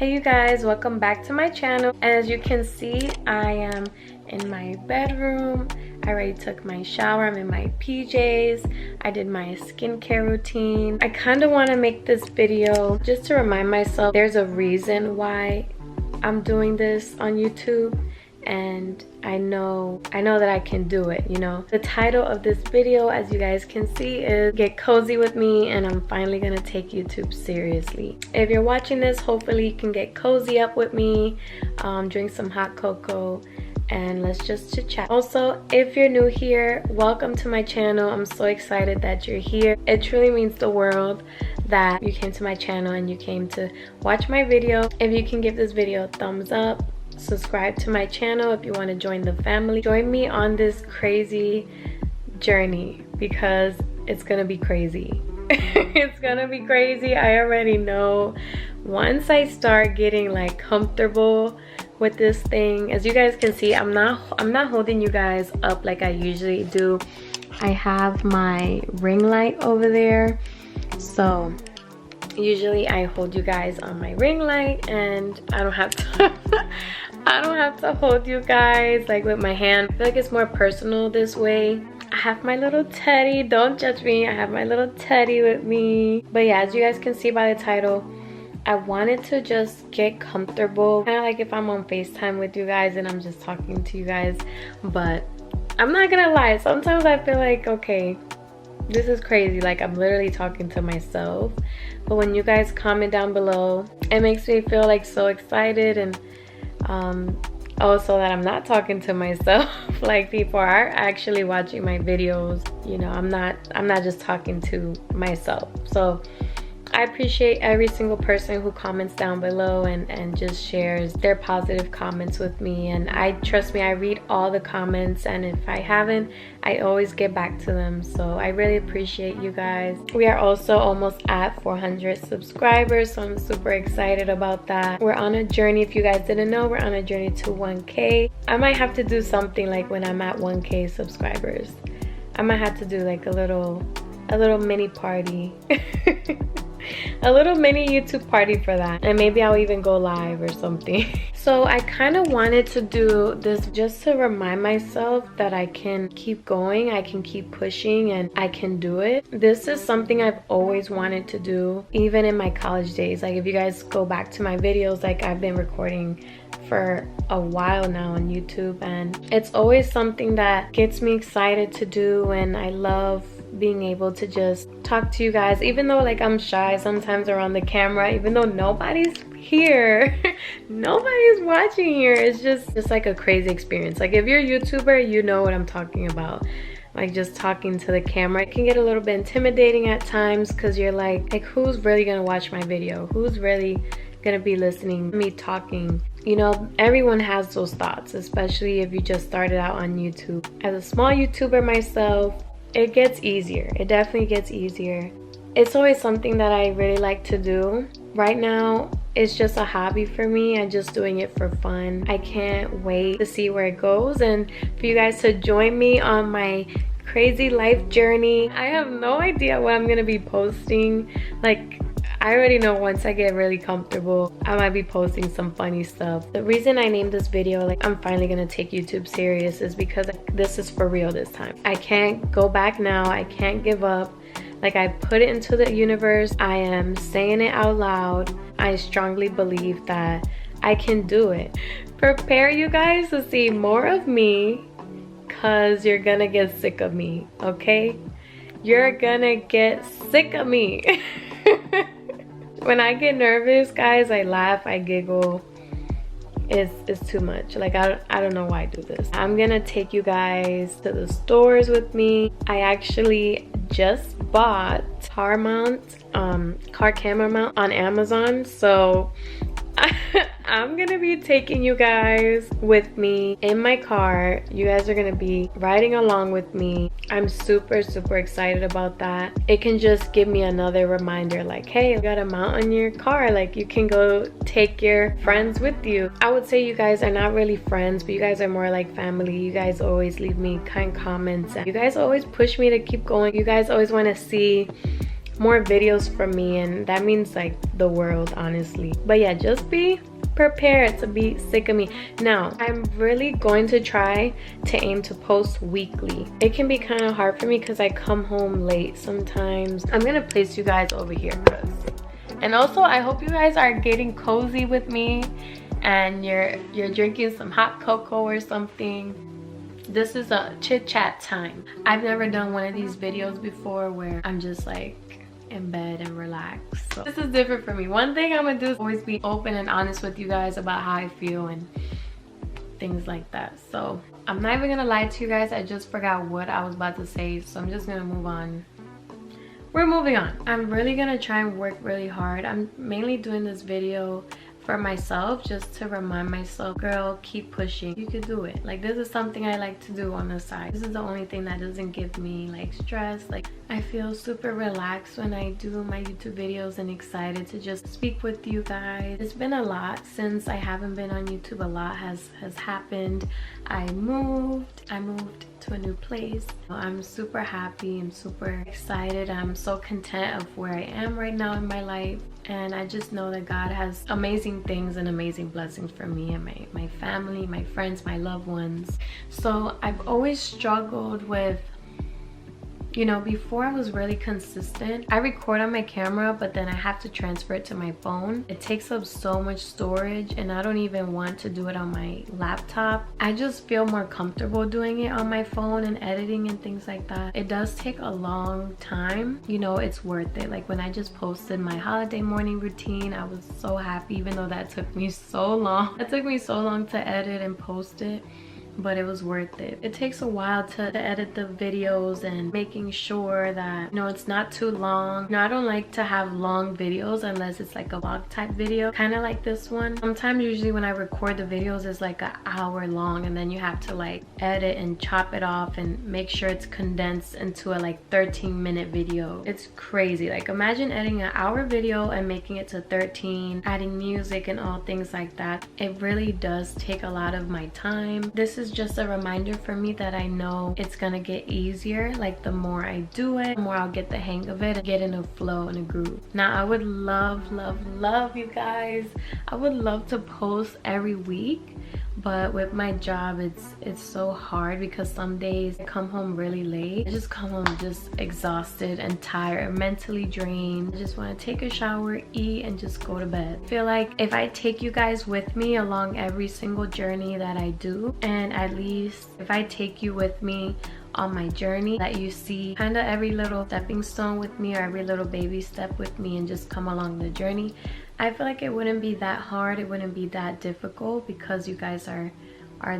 Hey you guys, welcome back to my channel. As you can see, I am in my bedroom. I already took my shower. I'm in my PJs. I did my skincare routine. I kind of want to make this video just to remind myself there's a reason why I'm doing this on YouTube, and I know that I can do it, you know. The title of this video, as you guys can see, is Get Cozy With Me, and I'm finally gonna take YouTube seriously. If you're watching this, hopefully you can get cozy up with me, drink some hot cocoa, and let's just chit chat. Also, if you're new here, welcome to my channel. I'm so excited that you're here. It truly means the world that you came to my channel and you came to watch my video. If you can give this video a thumbs up, subscribe to my channel if you want to join the family. Join me on this crazy journey because it's gonna be crazy. It's gonna be crazy. I already know. Once I start getting like comfortable with this thing, as you guys can see, I'm not holding you guys up like I usually do. I have my ring light over there, so usually I hold you guys on my ring light, and I don't have to I don't have to hold you guys like with my hand. I feel like it's more personal this way. I have my little teddy, don't judge me, I have my little teddy with me. But yeah, as you guys can see by the title, I wanted to just get comfortable, kind of like if I'm on FaceTime with you guys and I'm just talking to you guys. But I'm not gonna lie, sometimes I feel like, okay, this is crazy, like I'm literally talking to myself. But when you guys comment down below, it makes me feel like so excited, and also that I'm not talking to myself. Like people are actually watching my videos, you know. I'm not just talking to myself. So I appreciate every single person who comments down below and just shares their positive comments with me. And trust me, I read all the comments, and if I haven't, I always get back to them. So I really appreciate you guys. We are also almost at 400 subscribers, so I'm super excited about that. We're on a journey. If you guys didn't know, we're on a journey to 1K. I might have to do something like when I'm at 1K subscribers. I might have to do like a little mini party. A little mini YouTube party for that, and maybe I'll even go live or something. So I kind of wanted to do this just to remind myself that I can keep going, I can keep pushing, and I can do it. This is something I've always wanted to do, even in my college days. Like if you guys go back to my videos, like I've been recording for a while now on YouTube, and it's always something that gets me excited to do, and I love being able to just talk to you guys, even though like I'm shy sometimes around the camera, even though nobody's here. Nobody's watching here. It's just like a crazy experience. Like if you're a YouTuber, you know what I'm talking about. Like just talking to the camera, it can get a little bit intimidating at times, because you're like who's really gonna watch my video? Who's really gonna be listening to me talking? You know, everyone has those thoughts, especially if you just started out on YouTube. As a small YouTuber myself, it gets easier. It definitely gets easier. It's always something that I really like to do. Right now, it's just a hobby for me. I'm just doing it for fun. I can't wait to see where it goes and for you guys to join me on my crazy life journey. I have no idea what I'm gonna be posting. Like, I already know once I get really comfortable, I might be posting some funny stuff. The reason I named this video, like I'm finally gonna take YouTube serious, is because this is for real this time. I can't go back now. I can't give up. Like I put it into the universe. I am saying it out loud. I strongly believe that I can do it. Prepare you guys to see more of me, cause you're gonna get sick of me, okay? You're gonna get sick of me. When I get nervous, guys, I laugh, I giggle. It's too much. Like I don't know why I do this. I'm gonna take you guys to the stores with me. I actually just bought car camera mount on Amazon, so I'm gonna be taking you guys with me in my car. You guys are gonna be riding along with me. I'm super excited about that. It can just give me another reminder, like, hey, you got a mount on your car, like you can go take your friends with you. I would say you guys are not really friends, but you guys are more like family. You guys always leave me kind comments, and you guys always push me to keep going. You guys always want to see more videos from me, and that means like the world, honestly. But yeah, just be prepared to be sick of me. Now, I'm really going to try to aim to post weekly. It can be kind of hard for me because I come home late sometimes. I'm gonna place you guys over here, and also I hope you guys are getting cozy with me and you're drinking some hot cocoa or something. This is a chit chat time. I've never done one of these videos before where I'm just like in bed and relaxed. So this is different for me. One thing I'm gonna do is always be open and honest with you guys about how I feel and things like that. So I'm not even gonna lie to you guys, I just forgot what I was about to say, so I'm just gonna move on. We're moving on. I'm really gonna try and work really hard. I'm mainly doing this video for myself, just to remind myself, girl, keep pushing, you could do it. Like, this is something I like to do on the side. This is the only thing that doesn't give me like stress. Like, I feel super relaxed when I do my YouTube videos and excited to just speak with you guys. It's been a lot since I haven't been on YouTube. A lot has happened. I moved to a new place. I'm super happy, I'm super excited, I'm so content of where I am right now in my life, and I just know that God has amazing things and amazing blessings for me and my family, my friends, my loved ones. So I've always struggled with, you know, before I was really consistent. I record on my camera, but then I have to transfer it to my phone. It takes up so much storage, and I don't even want to do it on my laptop. I just feel more comfortable doing it on my phone and editing and things like that. It does take a long time. You know, it's worth it. Like when I just posted my holiday morning routine, I was so happy, even though that took me so long. It took me so long to edit and post it, but it was worth it. It takes a while to edit the videos and making sure that, you know, it's not too long. You know, I don't like to have long videos unless it's like a vlog type video, kind of like this one. Sometimes, usually when I record the videos, it's like an hour long, and then you have to like edit and chop it off and make sure it's condensed into a like 13-minute video. It's crazy. Like, imagine editing an hour video and making it to 13, adding music and all things like that. It really does take a lot of my time. This is just a reminder for me that I know it's gonna get easier. Like, the more I do it, the more I'll get the hang of it and get in a flow and a groove. Now, I would love you guys, I would love to post every week, but with my job, it's so hard because some days I come home really late. I just come home just exhausted and tired, mentally drained. I just want to take a shower, eat, and just go to bed. I feel like if I take you guys with me along every single journey that I do, and at least if I take you with me on my journey, that you see kind of every little stepping stone with me, or every little baby step with me, and just come along the journey, I feel like it wouldn't be that hard, it wouldn't be that difficult, because you guys are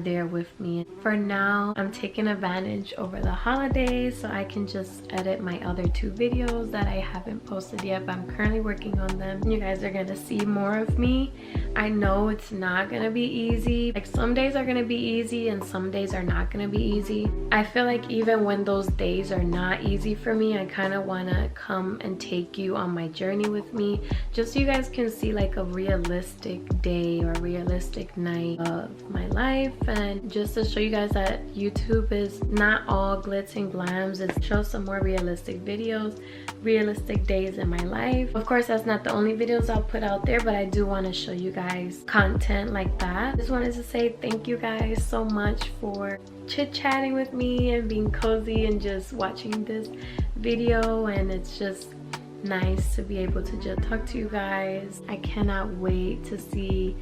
there with me. For now, I'm taking advantage over the holidays so I can just edit my other 2 videos that I haven't posted yet, but I'm currently working on them. You guys are gonna see more of me. I know it's not gonna be easy. Like, some days are gonna be easy and some days are not gonna be easy. I feel like even when those days are not easy for me, I kind of want to come and take you on my journey with me, just so you guys can see like a realistic day or realistic night of my life, and just to show you guys that YouTube is not all glitz and glams. It shows some more realistic videos, realistic days in my life. Of course, that's not the only videos I'll put out there, but I do want to show you guys content like that. Just wanted to say thank you guys so much for chit-chatting with me and being cozy and just watching this video, and it's just nice to be able to just talk to you guys. I cannot wait to see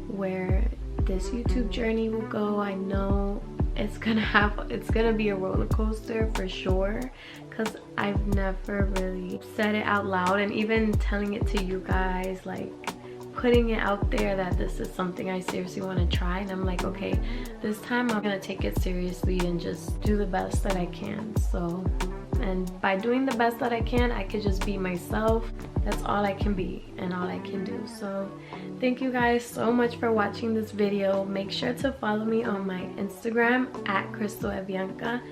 where this YouTube journey will go. I know it's gonna be a roller coaster for sure, because I've never really said it out loud, and even telling it to you guys, like putting it out there that this is something I seriously want to try, and I'm like, okay, this time I'm gonna take it seriously and just do the best that I can. So, and by doing the best that I can, I could just be myself. That's all I can be and all I can do. So thank you guys so much for watching this video. Make sure to follow me on my Instagram at crystalebianca,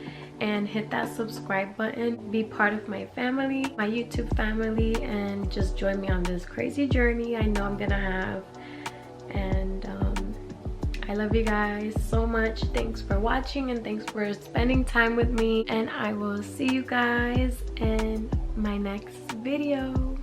and hit that subscribe button. Be part of my family, my YouTube family, and just join me on this crazy journey I know I'm gonna have. And I love you guys so much. Thanks for watching and thanks for spending time with me, and I will see you guys in my next video.